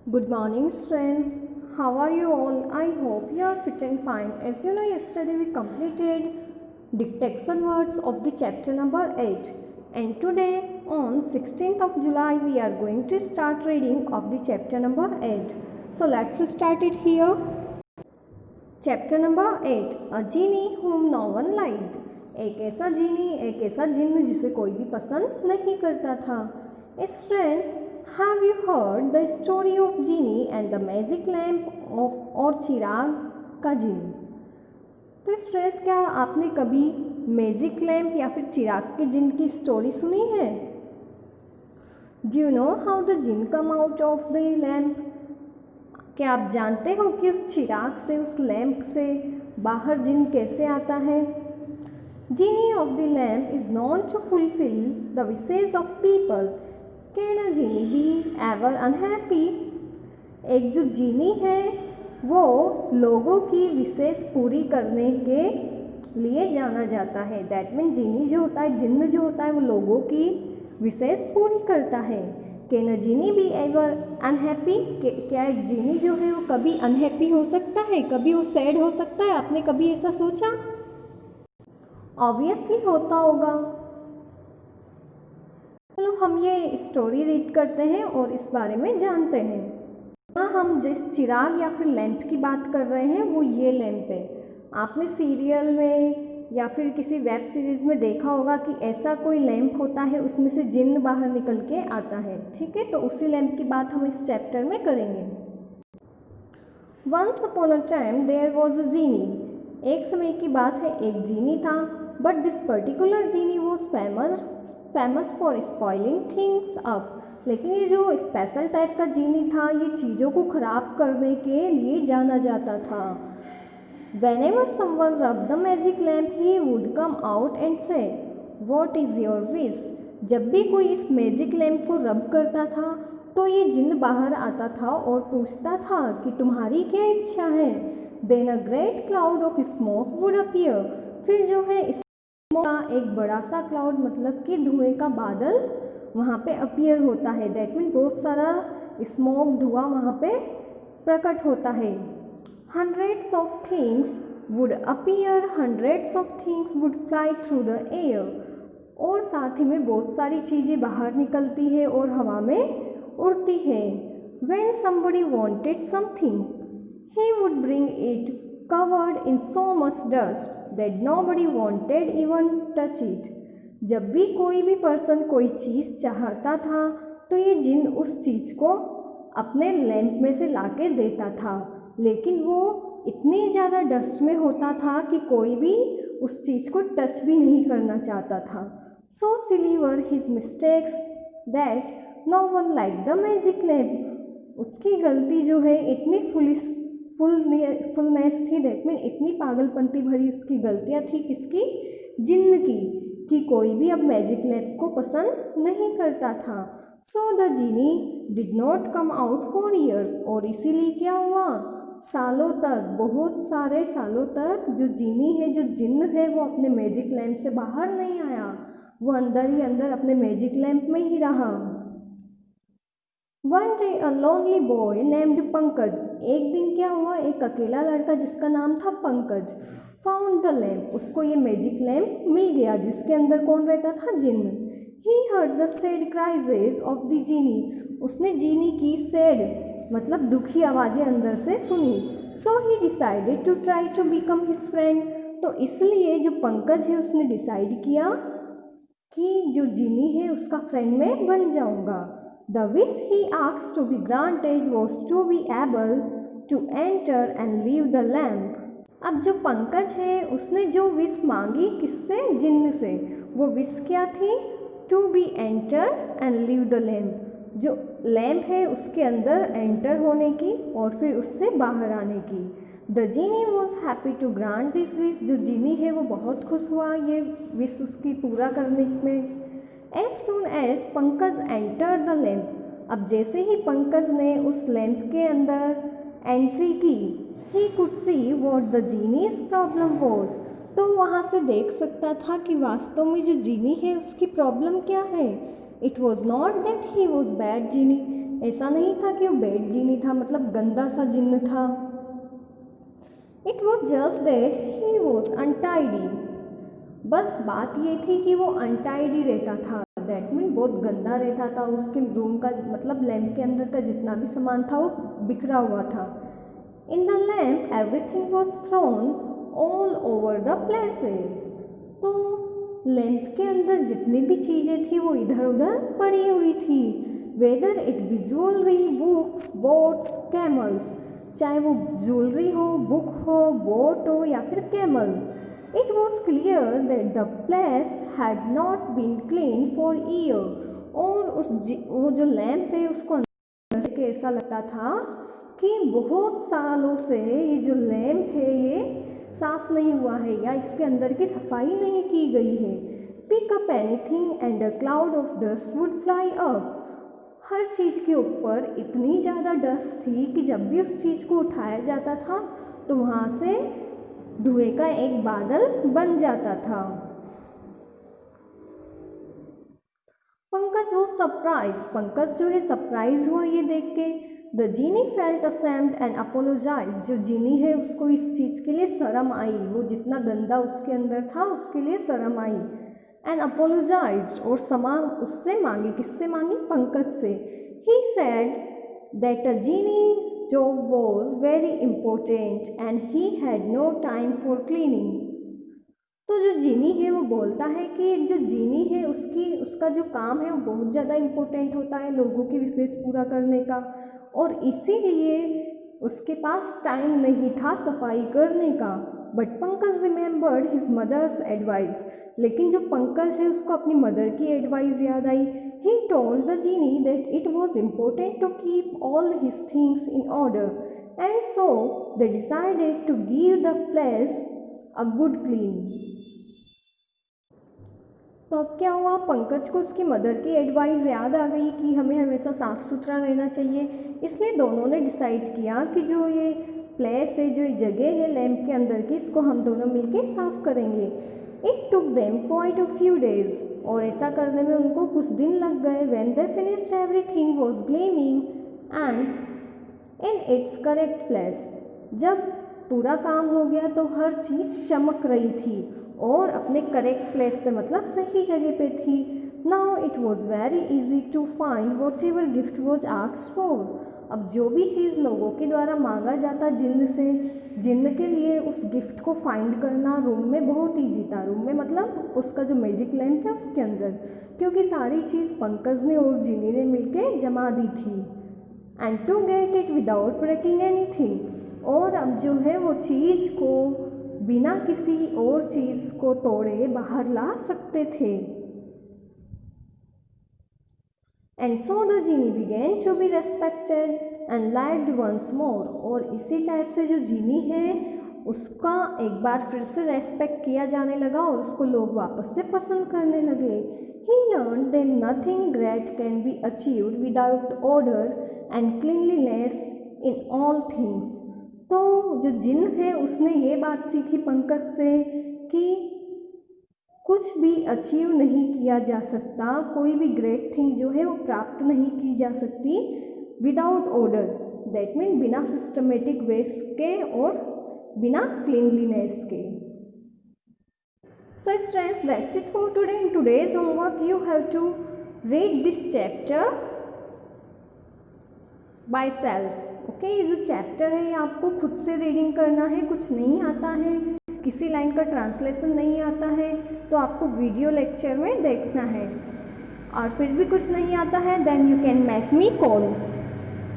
Good morning, friends. How are you all? I hope you are fit and fine. As you know, yesterday we completed dictation words of the chapter number 8, and today, on 16th of July, we are going to start reading of the chapter number 8. So, let's start it here. Chapter number 8, a genie whom no one liked. एक ऐसा जीनी, एक ऐसा जिन्न जिसे कोई भी पसंद नहीं करता था. Its friends, have you heard the story of genie and the magic lamp of और चिराग का जिन्न? तो फ्रेंड्स, क्या आपने कभी मैजिक लैम्प या फिर चिराग के जिन्न की स्टोरी सुनी है? Do you know how the जिन्न come out of the lamp? क्या आप जानते हो कि उस चिराग से, उस लैम्प से बाहर जिन्न कैसे आता है? Genie of the lamp is known to fulfil the wishes of people. Can a genie be ever unhappy? एक जो जीनी है वो लोगों की विशेष पूरी करने के लिए जाना जाता है. दैट मीन जीनी जो होता है, जिन्न जो होता है, वो लोगों की विशेष पूरी करता है. Can a genie be ever unhappy? क्या एक जीनी जो है वो कभी अनहैप्पी हो सकता है, कभी वो सैड हो सकता है? आपने कभी ऐसा सोचा? ऑब्वियसली होता होगा. चलो हम ये स्टोरी रीड करते हैं और इस बारे में जानते हैं. यहाँ हम जिस चिराग या फिर लैंप की बात कर रहे हैं वो ये लैंप है. आपने सीरियल में या फिर किसी वेब सीरीज़ में देखा होगा कि ऐसा कोई लैंप होता है, उसमें से जिन्न बाहर निकल के आता है. ठीक है, तो उसी लैंप की बात हम इस चैप्टर में करेंगे. Once upon a time there was a genie. एक समय की बात है, एक जीनी था. But this particular genie was famous for spoiling things up. लेकिन ये जो स्पेशल टाइप का जीनी था, ये चीज़ों को ख़राब करने के लिए जाना जाता था. Whenever someone rubbed the magic lamp, he would come out and say, "What is your wish?" जब भी कोई इस मैजिक लैम्प को रब करता था तो ये जिन्न बाहर आता था और पूछता था कि तुम्हारी क्या इच्छा है. Then a great cloud of smoke would appear. फिर जो है स्मोक का एक बड़ा सा क्लाउड, मतलब कि धुएं का बादल वहाँ पे अपीयर होता है. दैट मीन बहुत सारा स्मोक, धुआं वहाँ पे प्रकट होता है. Hundreds of things would appear, hundreds of things would fly through the air. और साथ ही में बहुत सारी चीज़ें बाहर निकलती है और हवा में उड़ती है. When somebody wanted something, he would bring it covered in so much dust that nobody wanted even touch it. जब भी कोई भी पर्सन कोई चीज़ चाहता था तो ये जिन्न उस चीज़ को अपने लैंप में से लाके देता था, लेकिन वो इतनी ज़्यादा डस्ट में होता था कि कोई भी उस चीज़ को टच भी नहीं करना चाहता था. So silly were his mistakes that no one like the magic lamp. उसकी गलती जो है इतनी फुलनेस थी, दैट मीन इतनी पागलपंती भरी उसकी गलतियाँ थी किसकी? जिन्न की, कि कोई भी अब मैजिक लैम्प को पसंद नहीं करता था. So the genie did not come out for years. और इसीलिए क्या हुआ? सालों तक, बहुत सारे सालों तक जो जीनी है, जो जिन्न है, वो अपने मैजिक लैम्प से बाहर नहीं आया. वो अंदर ही अंदर अपने मैजिक लैम्प में ही रहा. One day a lonely boy named Pankaj. एक दिन क्या हुआ, एक अकेला लड़का जिसका नाम था पंकज, फाउंड द लैम्प. उसको ये मैजिक लैम्प मिल गया जिसके अंदर कौन रहता था? जिन्न. He heard the sad cries of the genie. उसने जीनी की सैड मतलब दुखी आवाज़ें अंदर से सुनी. So he decided to try to become his friend. तो इसलिए जो पंकज है उसने डिसाइड किया कि जो जीनी है उसका फ्रेंड मैं बन जाऊंगा. The wish he asked to be granted was to be able to enter and leave the lamp. अब जो पंकज है उसने जो विश मांगी, किससे? जिन्न से. वो विश क्या थी? To be enter and leave the lamp. जो लैम्प है उसके अंदर एंटर होने की और फिर उससे बाहर आने की. The genie was happy to grant this wish. जो जीनी है वो बहुत खुश हुआ ये विश उसकी पूरा करने में. As soon as Pankaj enter the lamp. अब जैसे ही पंकज ने उस लैम्प के अंदर एंट्री की, he could see what the genie's problem was. तो वहाँ से देख सकता था कि वास्तव में जो जीनी है उसकी प्रॉब्लम क्या है. It was not that he was bad genie. ऐसा नहीं था कि वो बैड जीनी था, मतलब गंदा सा जिन्न था। It was just that he was untidy. बस बात ये थी कि वो अनटाइडी रहता था, दैट मीन बहुत गंदा रहता था। उसके रूम का मतलब लैम्प के अंदर का जितना भी सामान था वो बिखरा हुआ था। In the lamp everything was throne all over the places. तो लैम्प के अंदर जितनी भी चीज़ें थी वो इधर उधर पड़ी हुई थी। Whether it be jewellery, books, boats, camels, चाहे वो ज्वेलरी हो, बुक हो, बोट हो या फिर camel. It was clear that the place had not been clean for year. और वो जो लैम्प है उसको अंदर के ऐसा लगता था कि बहुत सालों से ये जो लैम्प है ये साफ नहीं हुआ है या इसके अंदर की सफाई नहीं की गई है। Pick up anything and a cloud of dust would fly up. हर चीज़ के ऊपर इतनी ज़्यादा डस्ट थी कि जब भी उस चीज़ को उठाया जाता था तो वहाँ से धुएं का एक बादल बन जाता था। पंकज वो सरप्राइज, पंकज जो है सरप्राइज हुआ ये देख के। The genie felt ashamed and apologise. जो जीनी है उसको इस चीज़ के लिए शर्म आई, वो जितना गंदा उसके अंदर था उसके लिए शर्म आई। एंड अपोलोजाइज्ड, और क्षमा उससे मांगी, किससे मांगी? पंकज से। He said that a genie's job was very important and he had no time for cleaning. तो जो जीनी है वो बोलता है कि जो जीनी है उसका जो काम है वो बहुत ज़्यादा इम्पोर्टेंट होता है लोगों की विशेष पूरा करने का, और इसीलिए उसके पास टाइम नहीं था सफाई करने का। But Pankaj remembered his mother's advice. लेकिन जो पंकज है उसको अपनी मदर की एडवाइस याद आई। He told the genie that it was important to keep all his things in order and so they decided to give the place a good clean. तो अब क्या हुआ, पंकज को उसकी मदर की एडवाइस याद आ गई कि हमें हमेशा साफ़ सुथरा रहना चाहिए। इसलिए दोनों ने डिसाइड किया कि जो ये प्लेस है, जो ये जगह है लैम्प के अंदर की, इसको हम दोनों मिलके साफ़ करेंगे। It took them quite a few days, और ऐसा करने में उनको कुछ दिन लग गए। When they finished everything was gleaming and in its correct place. जब पूरा काम हो गया तो हर चीज़ चमक रही थी और अपने करेक्ट प्लेस पे, मतलब सही जगह पे थी। Now it was very easy to find whatever gift was asked for. अब जो भी चीज़ लोगों के द्वारा मांगा जाता जिन्न से, जिन्न के लिए उस गिफ्ट को फाइंड करना रूम में बहुत ईजी था। रूम में मतलब उसका जो मैजिक लैम्प है उसके अंदर, क्योंकि सारी चीज़ पंकज ने और जिनी ने मिलके जमा दी थी। And to get it without breaking anything, और अब जो है वो चीज़ को बिना किसी और चीज़ को तोड़े बाहर ला सकते थे। And so the genie began to be respected and liked once more. और इसी टाइप से जो जीनी है उसका एक बार फिर से रेस्पेक्ट किया जाने लगा और उसको लोग वापस से पसंद करने लगे। He learn that nothing great can be achieved without order and cleanliness in all things. तो जो जिन है उसने ये बात सीखी पंकज से कि कुछ भी अचीव नहीं किया जा सकता, कोई भी ग्रेट थिंग जो है वो प्राप्त नहीं की जा सकती विदाउट ऑर्डर, दैट मीन बिना सिस्टमेटिक वेज के और बिना क्लीनलीनेस के। So students, that's it for today. In today's homework you have to read this chapter by self. Okay, ये जो चैप्टर है ये आपको खुद से रीडिंग करना है। कुछ नहीं आता है, किसी लाइन का ट्रांसलेशन नहीं आता है तो आपको वीडियो लेक्चर में देखना है। और फिर भी कुछ नहीं आता है then you can make me call.